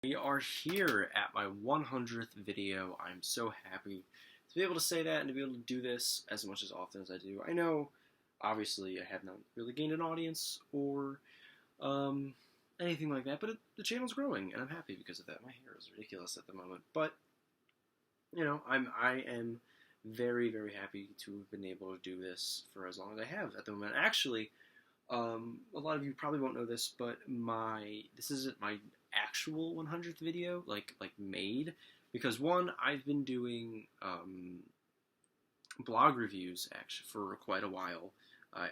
We are here at my 100th video. I'm so happy to be able to say that and to be able to do this as much as often as I do. I know, obviously, I have not really gained an audience or anything like that, but the channel's growing, and I'm happy because of that. My hair is ridiculous at the moment, but you know, I am very, very happy to have been able to do this for as long as I have at the moment. Actually, a lot of you probably won't know this, but this isn't my actual 100th video, like made, because one, I've been doing blog reviews actually for quite a while.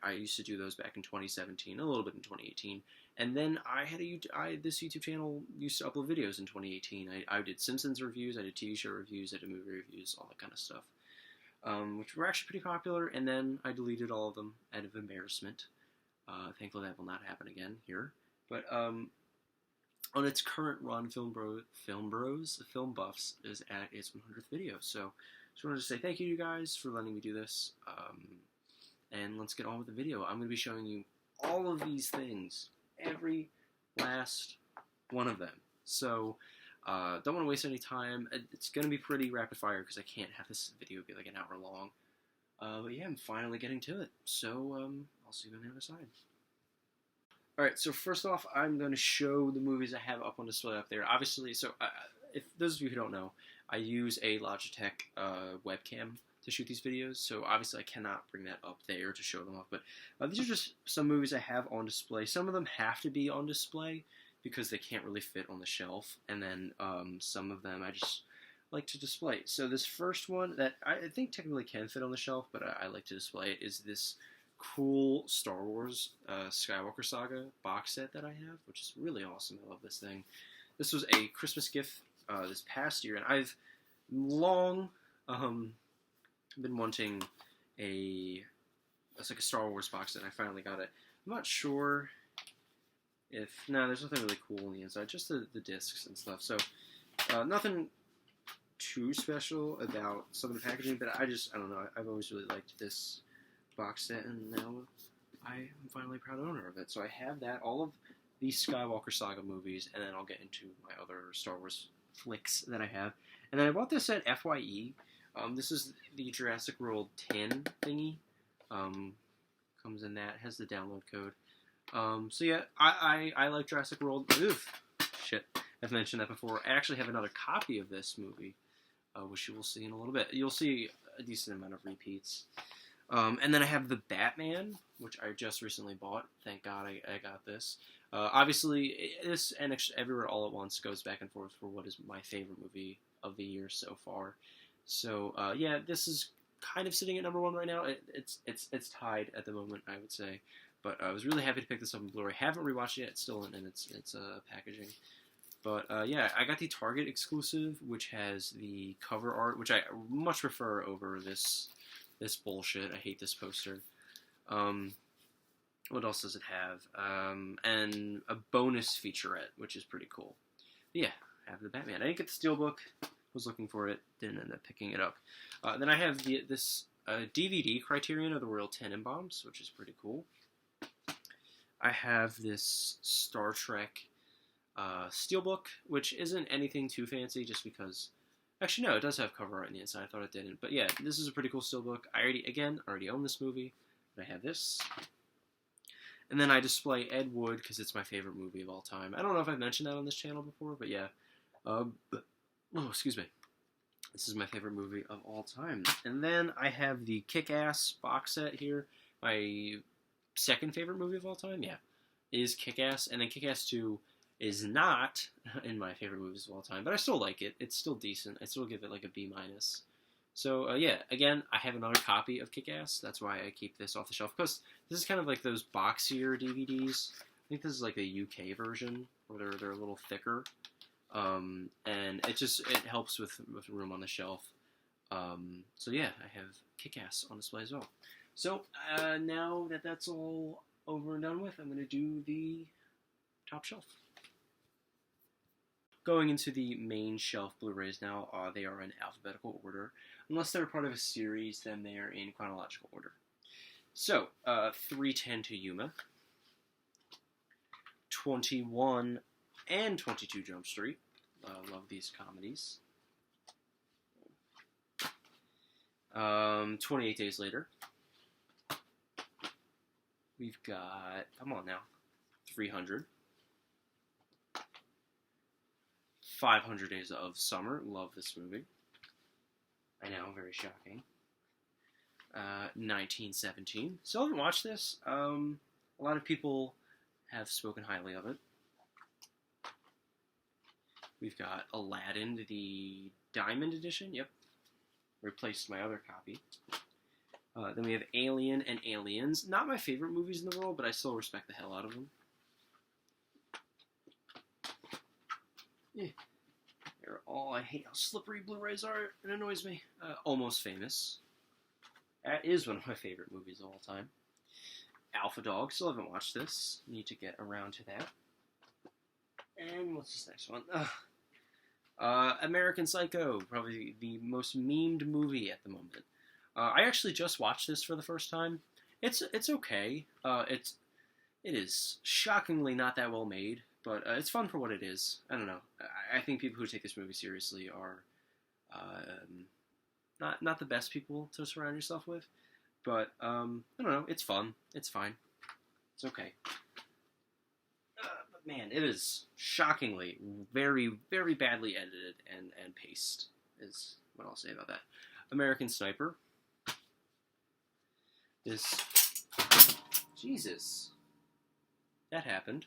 I used to do those back in 2017, a little bit in 2018, and then I had this YouTube channel used to upload videos in 2018. I did Simpsons reviews, I did TV show reviews, I did movie reviews, all that kind of stuff, which were actually pretty popular, and then I deleted all of them out of embarrassment. Thankfully that will not happen again here. But on its current run, Film Buffs is at its 100th video. So just wanted to say thank you to you guys for letting me do this. And let's get on with the video. I'm going to be showing you all of these things, every last one of them. So don't want to waste any time. It's going to be pretty rapid fire because I can't have this video be like an hour long. But yeah, I'm finally getting to it. So I'll see you on the other side. Alright, so first off, I'm going to show the movies I have up on display up there. Obviously, so if those of you who don't know, I use a Logitech webcam to shoot these videos, so obviously I cannot bring that up there to show them off, but these are just some movies I have on display. Some of them have to be on display because they can't really fit on the shelf, and then some of them I just like to display. So this first one that I think technically can fit on the shelf, but I like to display it, is this cool Star Wars Skywalker Saga box set that I have, which is really awesome. I love this thing. This was a Christmas gift this past year, and I've long been wanting it's like a Star Wars box set, and I finally got it. I'm not sure if... No, there's nothing really cool on the inside, just the discs and stuff. So nothing too special about some of the packaging, but I don't know. I've always really liked this box set, and now I am finally a proud owner of it. So I have that, all of these Skywalker Saga movies, and then I'll get into my other Star Wars flicks that I have. And then I bought this at FYE. This is the Jurassic World 10 thingy. Comes in that, has the download code. So yeah, I like Jurassic World. Oof, shit, I've mentioned that before. I actually have another copy of this movie, which you will see in a little bit. You'll see a decent amount of repeats. And then I have the Batman, which I just recently bought. Thank God I got this. Obviously, this and Everywhere All at Once goes back and forth for what is my favorite movie of the year so far. So yeah, this is kind of sitting at number one right now. It's tied at the moment, I would say. But I was really happy to pick this up in Blu-ray. Haven't rewatched it yet. It's still in its packaging. But yeah, I got the Target exclusive, which has the cover art, which I much prefer over this bullshit. I hate this poster. What else does it have? And a bonus featurette, which is pretty cool. But yeah, I have the Batman. I didn't get the Steelbook. Was looking for it. Didn't end up picking it up. Then I have this DVD Criterion of the Royal Tenenbaums, which is pretty cool. I have this Star Trek Steelbook, which isn't anything too fancy, just because... Actually, no, it does have cover art on the inside. I thought it didn't. But yeah, this is a pretty cool Steelbook. I already own this movie. But I have this. And then I display Ed Wood, because it's my favorite movie of all time. I don't know if I've mentioned that on this channel before, but yeah. Oh, excuse me. This is my favorite movie of all time. And then I have the Kick-Ass box set here. My second favorite movie of all time, yeah, is Kick-Ass. And then Kick-Ass 2 is not in my favorite movies of all time, but I still like it. It's still decent. I still give it like a B-. So yeah, again, I have another copy of Kick-Ass. That's why I keep this off the shelf, because this is kind of like those boxier DVDs. I think this is like the UK version, where they're a little thicker. And it helps with room on the shelf. So yeah, I have Kick-Ass on display as well. So now that that's all over and done with, I'm going to do the top shelf. Going into the main shelf Blu-rays now, they are in alphabetical order. Unless they're part of a series, then they are in chronological order. So, 3:10 to Yuma, 21 and 22 Jump Street, Love these comedies. 28 Days Later. We've got, come on now, 300. 500 Days of Summer. Love this movie. I know, very shocking. 1917. Still haven't watched this. A lot of people have spoken highly of it. We've got Aladdin, the Diamond Edition. Yep. Replaced my other copy. Then we have Alien and Aliens. Not my favorite movies in the world, but I still respect the hell out of them. Yeah. They're all, I hate how slippery Blu-rays are. It annoys me. Almost Famous. That is one of my favorite movies of all time. Alpha Dog. Still haven't watched this. Need to get around to that. And what's this next one? American Psycho. Probably the most memed movie at the moment. I actually just watched this for the first time. It's okay. It is shockingly not that well made, but it's fun for what it is. I don't know. I think people who take this movie seriously are not the best people to surround yourself with. But I don't know. It's fun. It's fine. It's okay. But man, it is shockingly very, very badly edited and paced. Is what I'll say about that. American Sniper. Jesus. That happened.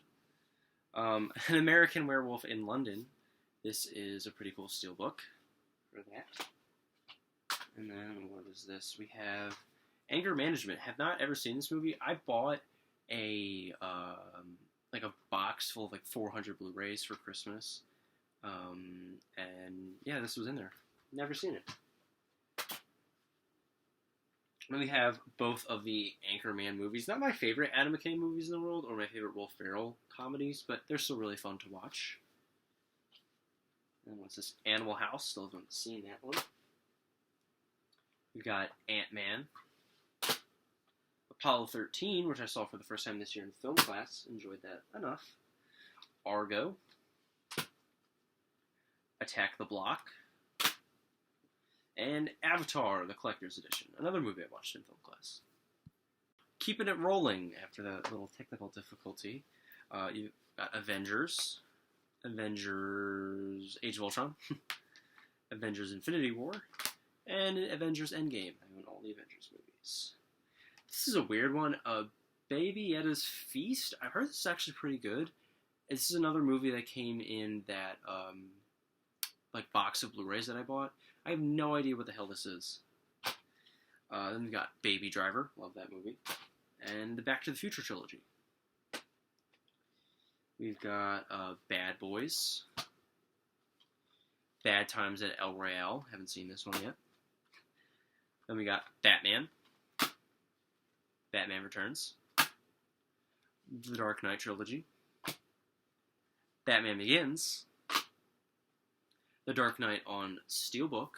An American Werewolf in London. This is a pretty cool steelbook for that. And then, what is this? We have Anger Management. Have not ever seen this movie. I bought a box full of like 400 Blu-rays for Christmas. And yeah, this was in there. Never seen it. Then we have both of the Anchorman movies. Not my favorite Adam McKay movies in the world, or my favorite Will Ferrell comedies, but they're still really fun to watch. And what's this? Animal House. Still haven't seen that one. We've got Ant-Man. Apollo 13, which I saw for the first time this year in film class. Enjoyed that enough. Argo. Attack the Block. And Avatar, the Collector's Edition. Another movie I watched in film class. Keeping it rolling after that little technical difficulty. You've got Avengers. Avengers Age of Ultron. Avengers Infinity War. And Avengers Endgame. I own all the Avengers movies. This is a weird one. Baby Yoda's Feast. I've heard this is actually pretty good. This is another movie that came in that box of Blu-rays that I bought. I have no idea what the hell this is. Then we've got Baby Driver. Love that movie. And the Back to the Future trilogy. We've got Bad Boys. Bad Times at El Royale. Haven't seen this one yet. Then we got Batman. Batman Returns. The Dark Knight trilogy. Batman Begins. The Dark Knight on Steelbook,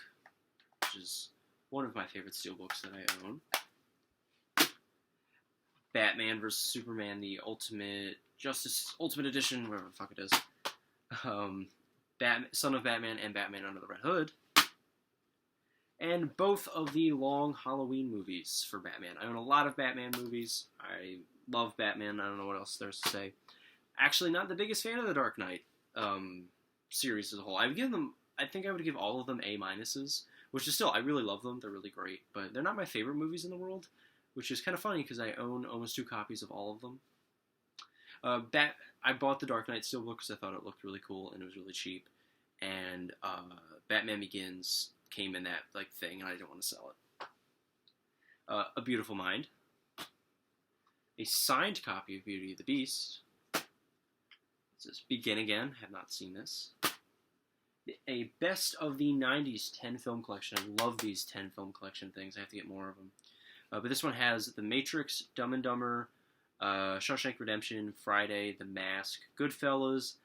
which is one of my favorite Steelbooks that I own. Batman vs. Superman, the Ultimate Edition, whatever the fuck it is. Son of Batman and Batman Under the Red Hood. And both of the long Halloween movies for Batman. I own a lot of Batman movies. I love Batman. I don't know what else there's to say. Actually, not the biggest fan of the Dark Knight series as a whole. I think I would give all of them A-minuses, which is still, I really love them. They're really great, but they're not my favorite movies in the world, which is kind of funny because I own almost 2 copies of all of them. I bought the Dark Knight Steelbook because I thought it looked really cool and it was really cheap, and Batman Begins came in that thing, and I didn't want to sell it. A Beautiful Mind. A signed copy of Beauty and the Beast. It says Begin Again. Have not seen this. A best of the 90s 10 film collection. I love these 10 film collection things. I have to get more of them. But this one has The Matrix, Dumb and Dumber, Shawshank Redemption, Friday, The Mask, Goodfellas,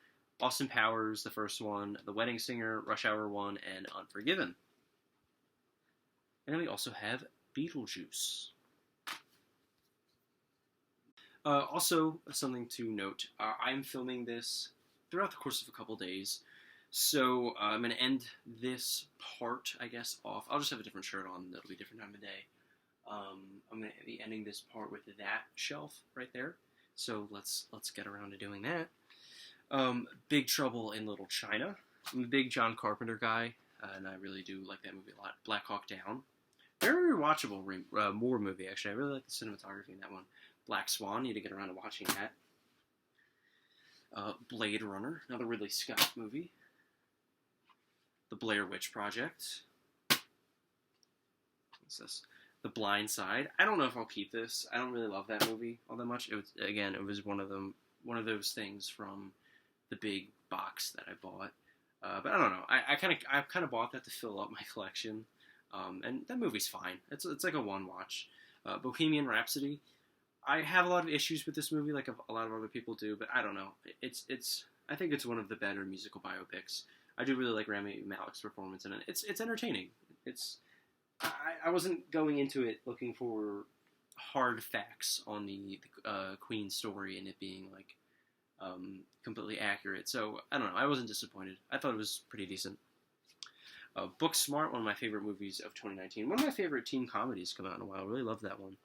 Austin Powers, the first one, The Wedding Singer, Rush Hour 1, and Unforgiven. And then we also have Beetlejuice. Also, something to note, I'm filming this throughout the course of a couple days. So I'm going to end this part, I guess, off. I'll just have a different shirt on. That'll be a different time of day. I'm going to be ending this part with that shelf right there. So let's get around to doing that. Big Trouble in Little China. I'm a big John Carpenter guy, and I really do like that movie a lot. Black Hawk Down. Very rewatchable war movie, actually. I really like the cinematography in that one. Black Swan. Need to get around to watching that. Blade Runner. Another Ridley Scott movie. The Blair Witch Project. What's this? The Blind Side. I don't know if I'll keep this. I don't really love that movie all that much. It was one of those things from the big box that I bought. But I don't know. I kind of bought that to fill up my collection. And that movie's fine. It's like a one watch. Bohemian Rhapsody. I have a lot of issues with this movie, like a lot of other people do. But I don't know. I think it's one of the better musical biopics. I do really like Rami Malek's performance in it. It's entertaining. I wasn't going into it looking for hard facts on the Queen story and it being like completely accurate. So I don't know. I wasn't disappointed. I thought it was pretty decent. Booksmart, one of my favorite movies of 2019. One of my favorite teen comedies come out in a while. I really love that one.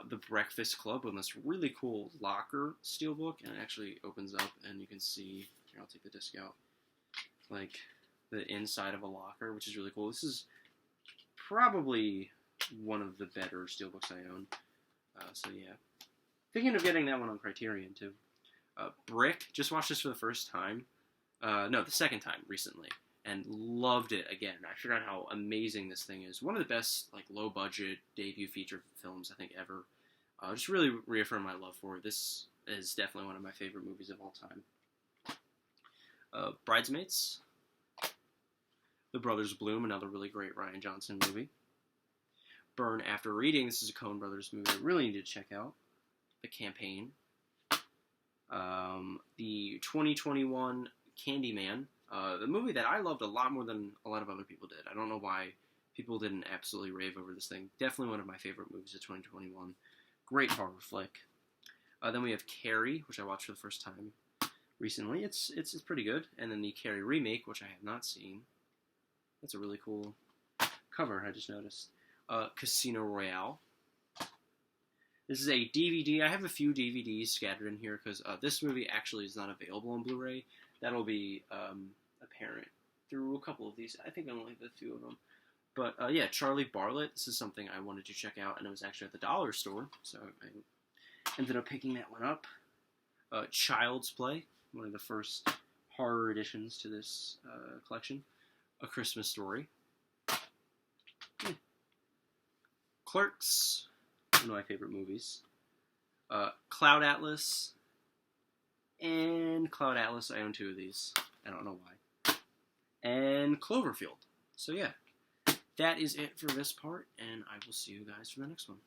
The Breakfast Club on this really cool locker steelbook, and it actually opens up and you can see. Here, I'll take the disc out. Like the inside of a locker, which is really cool. This is probably one of the better steelbooks I own. So yeah, thinking of getting that one on Criterion too. Brick, just watched this for the first time. No, the second time recently, and loved it again. I forgot how amazing this thing is. One of the best like low budget debut feature films I think ever. Just really reaffirm my love for it. This is definitely one of my favorite movies of all time. Bridesmaids. The Brothers Bloom, another really great Rian Johnson movie. Burn After Reading. This is a Coen Brothers movie I really need to check out. The Campaign. The 2021 Candyman. The movie that I loved a lot more than a lot of other people did. I don't know why people didn't absolutely rave over this thing. Definitely one of my favorite movies of 2021. Great horror flick. Then we have Carrie, which I watched for the first time recently. It's pretty good. And then the Carrie remake, which I have not seen. That's a really cool cover, I just noticed. Casino Royale. This is a DVD. I have a few DVDs scattered in here because this movie actually is not available on Blu-ray. That'll be apparent through a couple of these. I think I only have a few of them. But yeah, Charlie Bartlett. This is something I wanted to check out, and it was actually at the dollar store. So I ended up picking that one up. Child's Play. One of the first horror additions to this collection. A Christmas Story. Clerks. One of my favorite movies. Cloud Atlas. And Cloud Atlas, I own two of these. I don't know why. And Cloverfield. So yeah, that is it for this part, and I will see you guys for the next one.